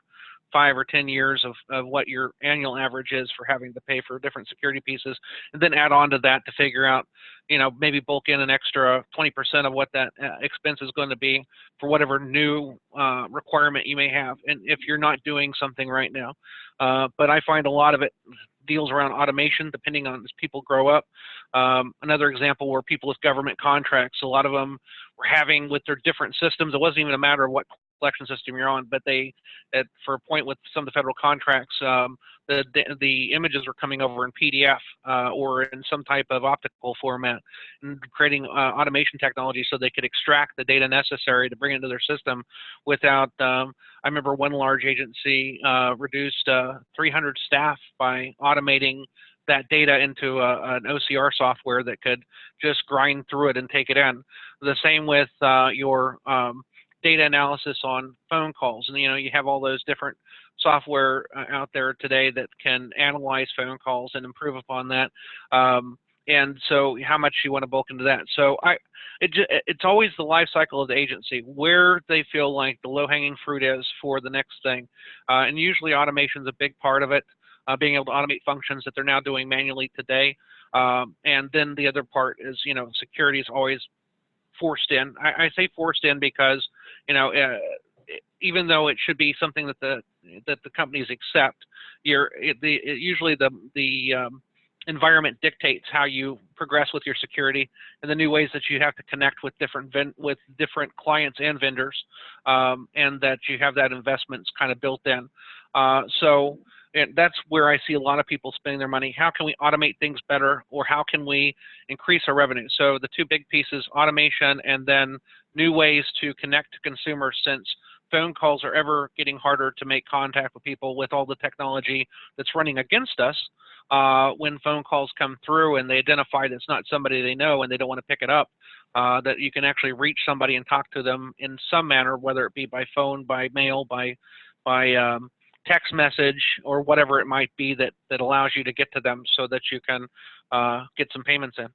or 10 years of what your annual average is for having to pay for different security pieces, and then add on to that to figure out, you know, maybe bulk in an extra 20% of what that expense is going to be for whatever new requirement you may have, and if you're not doing something right now. But I find a lot of it deals around automation, depending on as people grow up. Another example were people with government contracts. A lot of them were having, with their different systems, it wasn't even a matter of what collection system you're on, but for a point with some of the federal contracts, the images were coming over in PDF or in some type of optical format, and creating automation technology so they could extract the data necessary to bring it into their system without, I remember one large agency reduced 300 staff by automating that data into an OCR software that could just grind through it and take it in. The same with your data analysis on phone calls, and you know, you have all those different software out there today that can analyze phone calls and improve upon that. And so, how much you want to bulk into that? So, it's always the life cycle of the agency, where they feel like the low-hanging fruit is for the next thing, and usually automation is a big part of it. Being able to automate functions that they're now doing manually today, and then the other part is, you know, security is always forced in. I say forced in because, you know, even though it should be something that the companies accept, usually the environment dictates how you progress with your security, and the new ways that you have to connect with different clients and vendors, and that you have that investments kind of built in. So that's where I see a lot of people spending their money. How can we automate things better, or how can we increase our revenue? So the two big pieces, automation and then new ways to connect to consumers, since phone calls are ever getting harder to make contact with people with all the technology that's running against us. When phone calls come through and they identify that it's not somebody they know and they don't want to pick it up, that you can actually reach somebody and talk to them in some manner, whether it be by phone, by mail, by text message, or whatever it might be that allows you to get to them so that you can get some payments in.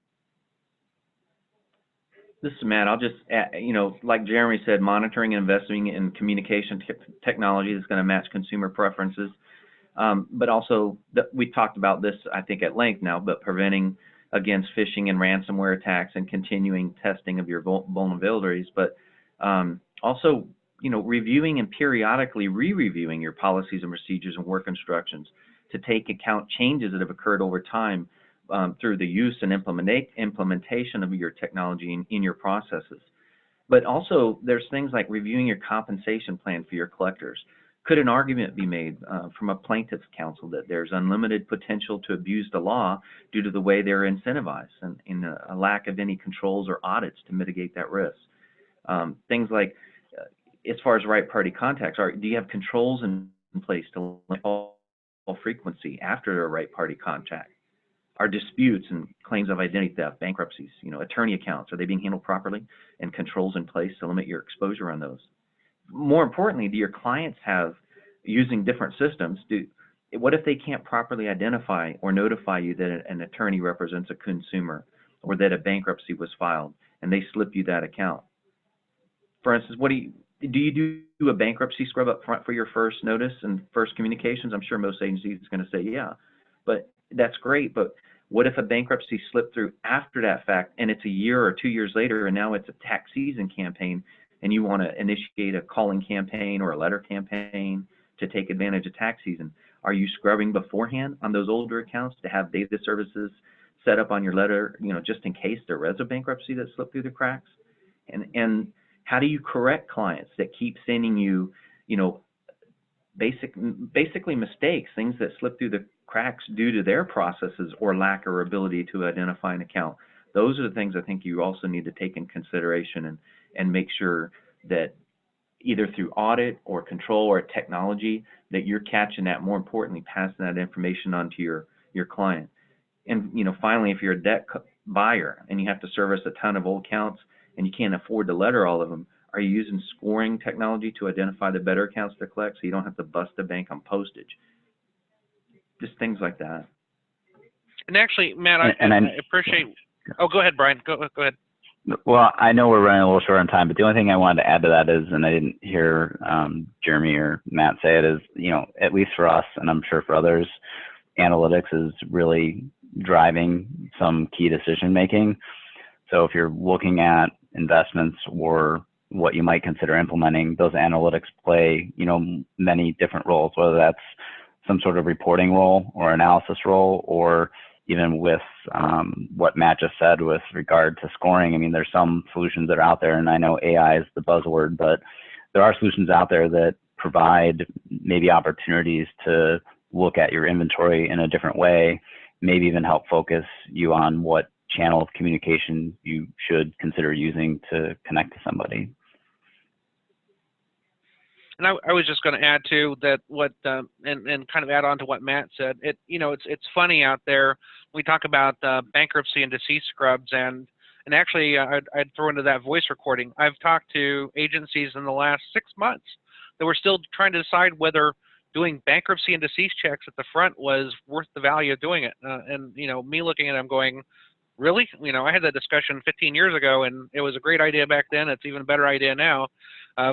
This is Matt. I'll just add, like Jeremy said, monitoring and investing in communication technology that's going to match consumer preferences. But also, we talked about this, I think, at length now, but preventing against phishing and ransomware attacks and continuing testing of your vulnerabilities. But also, reviewing and periodically re-reviewing your policies and procedures and work instructions to take account changes that have occurred over time through the use and implementation of your technology in your processes. But also, there's things like reviewing your compensation plan for your collectors. Could an argument be made from a plaintiff's counsel that there's unlimited potential to abuse the law due to the way they're incentivized and in a lack of any controls or audits to mitigate that risk? Things like, as far as right party contacts, do you have controls in place to limit all frequency after a right party contact? Are disputes and claims of identity theft, bankruptcies, attorney accounts, are they being handled properly, and controls in place to limit your exposure on those? More importantly, do your clients have, using different systems, what if they can't properly identify or notify you that an attorney represents a consumer, or that a bankruptcy was filed and they slip you that account? For instance, do you do a bankruptcy scrub up front for your first notice and first communications? I'm sure most agencies are going to say, yeah, but that's great. But what if a bankruptcy slipped through after that fact, and it's a year or 2 years later, and now it's a tax season campaign, and you want to initiate a calling campaign or a letter campaign to take advantage of tax season? Are you scrubbing beforehand on those older accounts to have data services set up on your letter, just in case there is a bankruptcy that slipped through the cracks? And how do you correct clients that keep sending you, basically mistakes, things that slip through the cracks due to their processes or lack of ability to identify an account? Those are the things I think you also need to take in consideration and make sure that either through audit or control or technology that you're catching that, more importantly, passing that information on to your client. And finally, if you're a debt buyer and you have to service a ton of old accounts and you can't afford to letter all of them, are you using scoring technology to identify the better accounts to collect so you don't have to bust the bank on postage? Just things like that.
And actually, Matt, I appreciate. Oh, go ahead, Brian. Go ahead.
Well, I know we're running a little short on time, but the only thing I wanted to add to that is, and I didn't hear Jeremy or Matt say it, is, at least for us, and I'm sure for others, analytics is really driving some key decision making. So if you're looking at investments or what you might consider implementing, those analytics play, many different roles, whether that's some sort of reporting role or analysis role, or even with what Matt just said with regard to scoring. I mean, there's some solutions that are out there, and I know AI is the buzzword, but there are solutions out there that provide maybe opportunities to look at your inventory in a different way, maybe even help focus you on what channel of communication you should consider using to connect to somebody.
And I was just going to add to that and kind of add on to what Matt said. It's funny out there. We talk about bankruptcy and deceased scrubs, and actually I'd throw into that voice recording. I've talked to agencies in the last 6 months that were still trying to decide whether doing bankruptcy and deceased checks at the front was worth the value of doing it. And me looking at it, I'm going, really? I had that discussion 15 years ago, and it was a great idea back then. It's even a better idea now.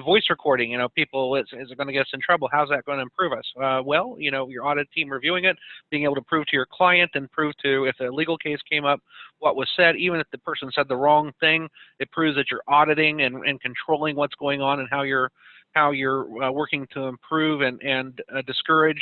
Voice recording, people, is it going to get us in trouble? How's that going to improve us? Well, your audit team reviewing it, being able to prove to your client and prove to, if a legal case came up, what was said, even if the person said the wrong thing, it proves that you're auditing and controlling what's going on and how you're working to improve and discourage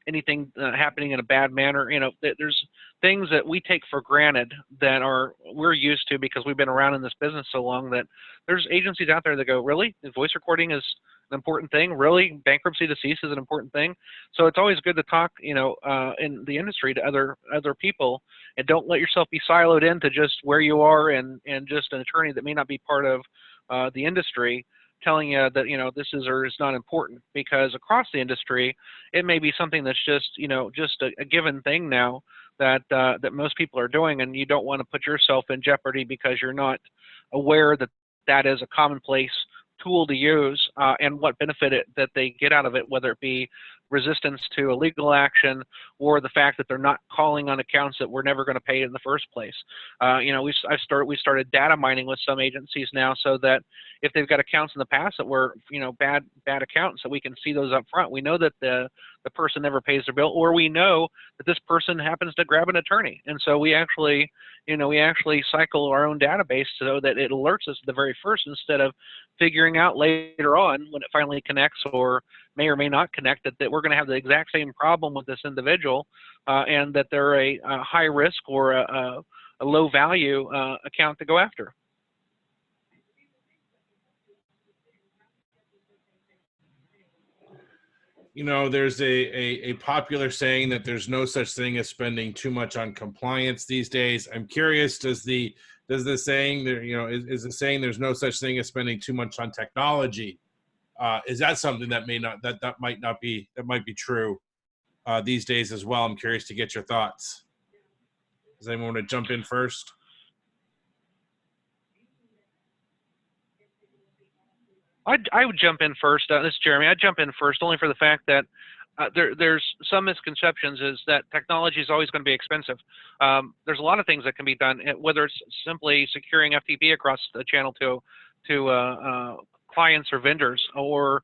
anything happening in a bad manner. You know, there's things that we take for granted that we're used to because we've been around in this business so long, that there's agencies out there that go, really? Voice recording is an important thing? Really? Bankruptcy to cease is an important thing? So it's always good to talk, you know, in the industry to other people, and don't let yourself be siloed into just where you are and just an attorney that may not be part of the industry telling you that, you know, this is or is not important, because across the industry, it may be something that's just, you know, just a given thing now that that most people are doing, and you don't want to put yourself in jeopardy because you're not aware that that is a commonplace tool to use, and what benefit that they get out of it, whether it be resistance to a legal action or the fact that they're not calling on accounts that we're never going to pay in the first place. You know, we started data mining with some agencies now, so that if they've got accounts in the past that were, you know, bad accounts, so we can see those up front. We know that the person never pays their bill, or we know that this person happens to grab an attorney, and so we actually, you know, cycle our own database so that it alerts us the very first, instead of figuring out later on when it finally connects or may or may not connect that we're going to have the exact same problem with this individual, and that they're a high risk or a low value account to go after.
You know, there's a popular saying that there's no such thing as spending too much on compliance these days. I'm curious, does the saying there, you know, is the saying there's no such thing as spending too much on technology? Is that something that might be true these days as well? I'm curious to get your thoughts. Does anyone want to jump in first?
I would jump in first. This is Jeremy. I'd jump in first only for the fact that there's some misconceptions is that technology is always going to be expensive. There's a lot of things that can be done, whether it's simply securing FTP across the channel to clients or vendors, or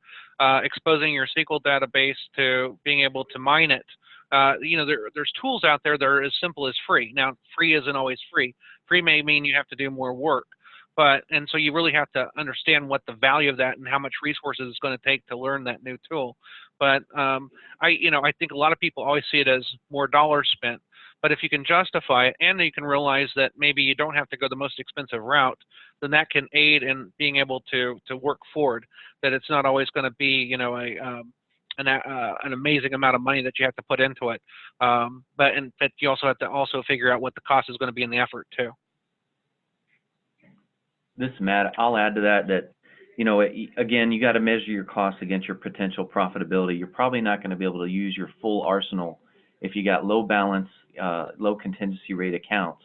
exposing your SQL database to being able to mine it. You know, there's tools out there that are as simple as free. Now, free isn't always free. Free may mean you have to do more work. And so you really have to understand what the value of that and how much resources it's going to take to learn that new tool. But I think a lot of people always see it as more dollars spent. But if you can justify it, and you can realize that maybe you don't have to go the most expensive route, then that can aid in being able to work forward. That it's not always going to be, you know, an amazing amount of money that you have to put into it. But you also have to figure out what the cost is going to be in the effort too.
This is Matt. I'll add to that, you know, again, you got to measure your costs against your potential profitability. You're probably not going to be able to use your full arsenal if you got low balance, low contingency rate accounts,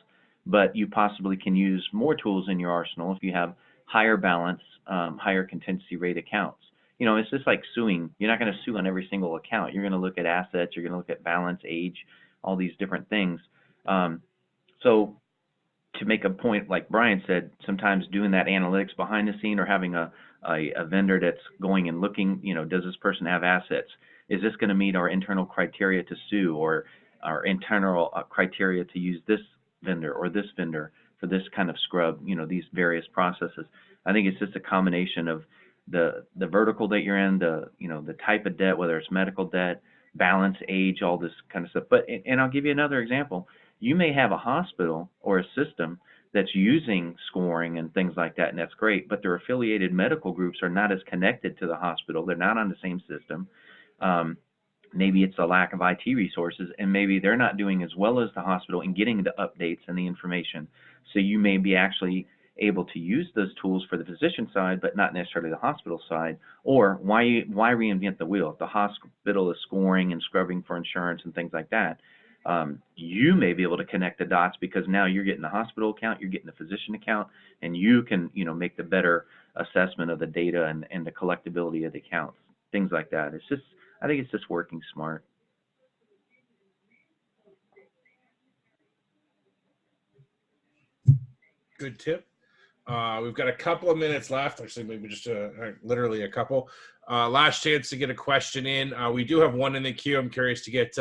but you possibly can use more tools in your arsenal if you have higher balance, higher contingency rate accounts. You know, it's just like suing. You're not going to sue on every single account. You're going to look at assets. You're going to look at balance, age, all these different things. So to make a point, like Brian said, sometimes doing that analytics behind the scene, or having a vendor that's going and looking, you know, does this person have assets? Is this going to meet our internal criteria to sue, or our internal criteria to use this vendor or this vendor for this kind of scrub, you know, these various processes? I think it's just a combination of the vertical that you're in, you know, the type of debt, whether it's medical debt, balance, age, all this kind of stuff. But, and I'll give you another example. You may have a hospital or a system that's using scoring and things like that, and that's great, but their affiliated medical groups are not as connected to the hospital. They're not on the same system. Maybe it's a lack of IT resources, and maybe they're not doing as well as the hospital in getting the updates and the information. So you may be actually able to use those tools for the physician side, but not necessarily the hospital side. Or why reinvent the wheel? If the hospital is scoring and scrubbing for insurance and things like that, you may be able to connect the dots, because now you're getting the hospital account, you're getting the physician account, and you can, you know, make the better assessment of the data and the collectability of the accounts, things like that. It's just, I think it's just working smart.
Good tip. We've got a couple of minutes left, actually maybe just literally a couple. Last chance to get a question in. We do have one in the queue. I'm curious to get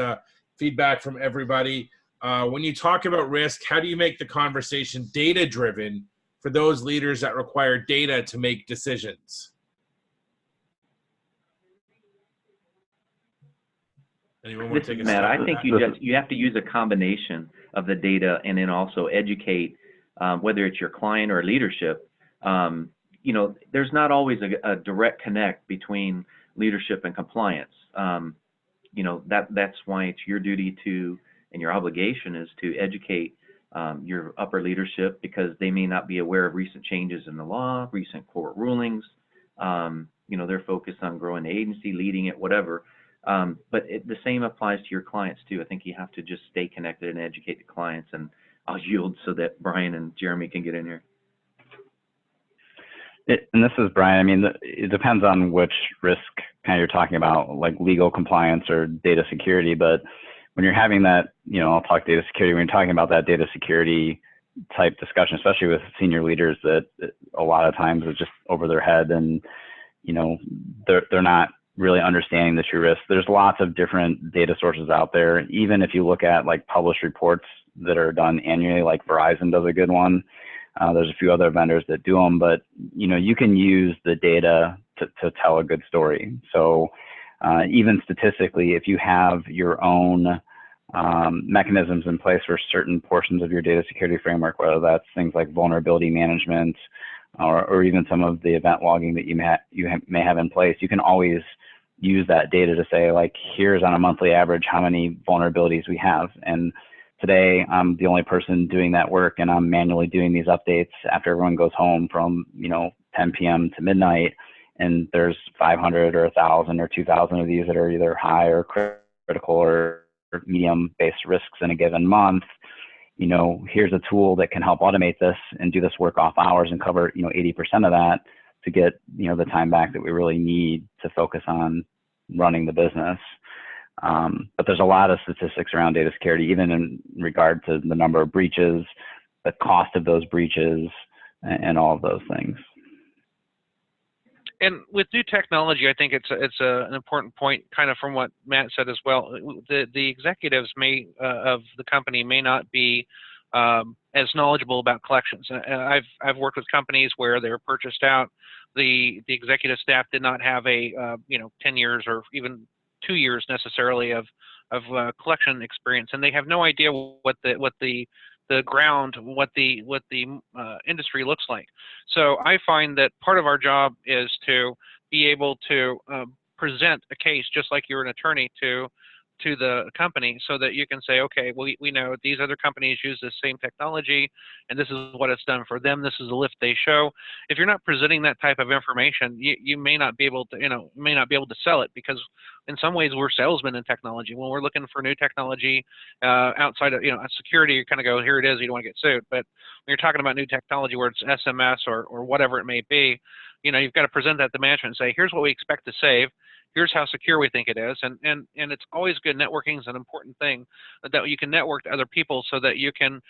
feedback from everybody. When you talk about risk, how do you make the conversation data-driven for those leaders that require data to make decisions? Anyone want
This
to take
is
a
Matt.
stab
I
at
think
that?
you have to use a combination of the data and then also educate, whether it's your client or leadership. You know, there's not always a direct connect between leadership and compliance. You know, that's why it's your duty to, and your obligation is to educate your upper leadership, because they may not be aware of recent changes in the law, recent court rulings. You know, they're focused on growing the agency, leading it, whatever. But the same applies to your clients too. I think you have to just stay connected and educate the clients. And I'll yield so that Brian and Jeremy can get in here.
And this is Brian. I mean, it depends on which risk kind of you're talking about, like legal compliance or data security. But when you're having that, you know, I'll talk data security. When you're talking about that data security type discussion, especially with senior leaders, that a lot of times is just over their head, and you know, they're not really understanding the true risk. There's lots of different data sources out there. Even if you look at like published reports that are done annually, like Verizon does a good one. There's a few other vendors that do them, but you know, you can use the data to tell a good story. So even statistically, if you have your own mechanisms in place for certain portions of your data security framework, whether that's things like vulnerability management or even some of the event logging that you may have in place, you can always use that data to say, like, here's on a monthly average how many vulnerabilities we have. And today, I'm the only person doing that work, and I'm manually doing these updates after everyone goes home from, you know, 10 p.m. to midnight. And there's 500 or 1,000 or 2,000 of these that are either high or critical or medium-based risks in a given month. You know, here's a tool that can help automate this and do this work off hours and cover, you know, 80% of that to get, you know, the time back that we really need to focus on running the business. But there's a lot of statistics around data security, even in regard to the number of breaches, the cost of those breaches, and all of those things.
And with new technology, I think it's an important point, kind of from what Matt said as well. The executives of the company may not be as knowledgeable about collections. I've worked with companies where they were purchased out. The executive staff did not have a 10 years or even 2 years necessarily of collection experience, and they have no idea what the industry looks like. So I find that part of our job is to be able to present a case just like you're an attorney to the company, so that you can say, okay, we know these other companies use this same technology, and this is what it's done for them. This is the lift they show. If you're not presenting that type of information, you may not be able to sell it, because in some ways we're salesmen in technology. When we're looking for new technology outside of security, you kind of go, here it is. You don't want to get sued. But when you're talking about new technology where it's SMS or whatever it may be, you've got to present that to management and say, here's what we expect to save. Here's how secure we think it is, and it's always good. Networking is an important thing, that you can network to other people so that you can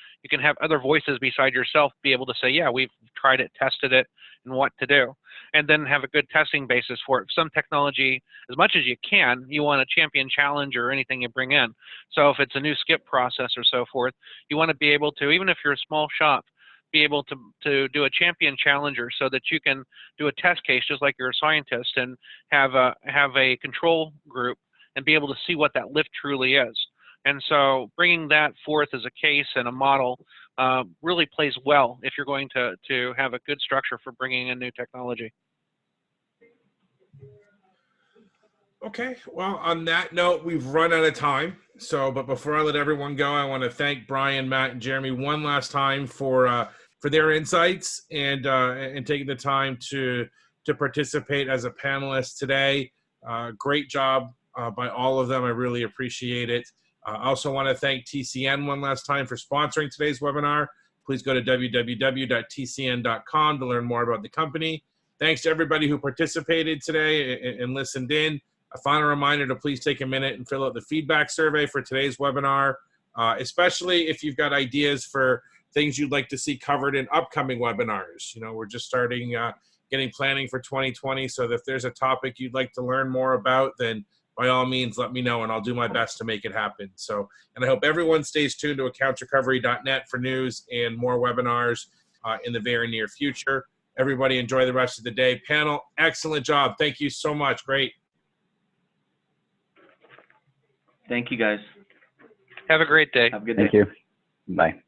have other voices beside yourself be able to say, yeah, we've tried it, tested it, and what to do, and then have a good testing basis for it. Some technology, as much as you can, you want a champion challenge or anything you bring in. So if it's a new skip process or so forth, you want to be able to, even if you're a small shop, be able to do a champion challenger so that you can do a test case just like you're a scientist, and have a control group and be able to see what that lift truly is. And so bringing that forth as a case and a model really plays well if you're going to have a good structure for bringing in new technology.
Okay, well, on that note, we've run out of time. But before I let everyone go, I want to thank Brian, Matt, and Jeremy one last time for their insights and taking the time to participate as a panelist today. Great job by all of them. I really appreciate it. I also want to thank TCN one last time for sponsoring today's webinar. Please go to www.tcn.com to learn more about the company. Thanks to everybody who participated today and listened in. A final reminder to please take a minute and fill out the feedback survey for today's webinar, especially if you've got ideas for things you'd like to see covered in upcoming webinars. We're just starting getting planning for 2020, so if there's a topic you'd like to learn more about, then by all means, let me know, and I'll do my best to make it happen. And I hope everyone stays tuned to accountsrecovery.net for news and more webinars in the very near future. Everybody enjoy the rest of the day. Panel, excellent job. Thank you so much. Great.
Thank you, guys.
Have a great day.
Have a good day.
Thank you. Bye.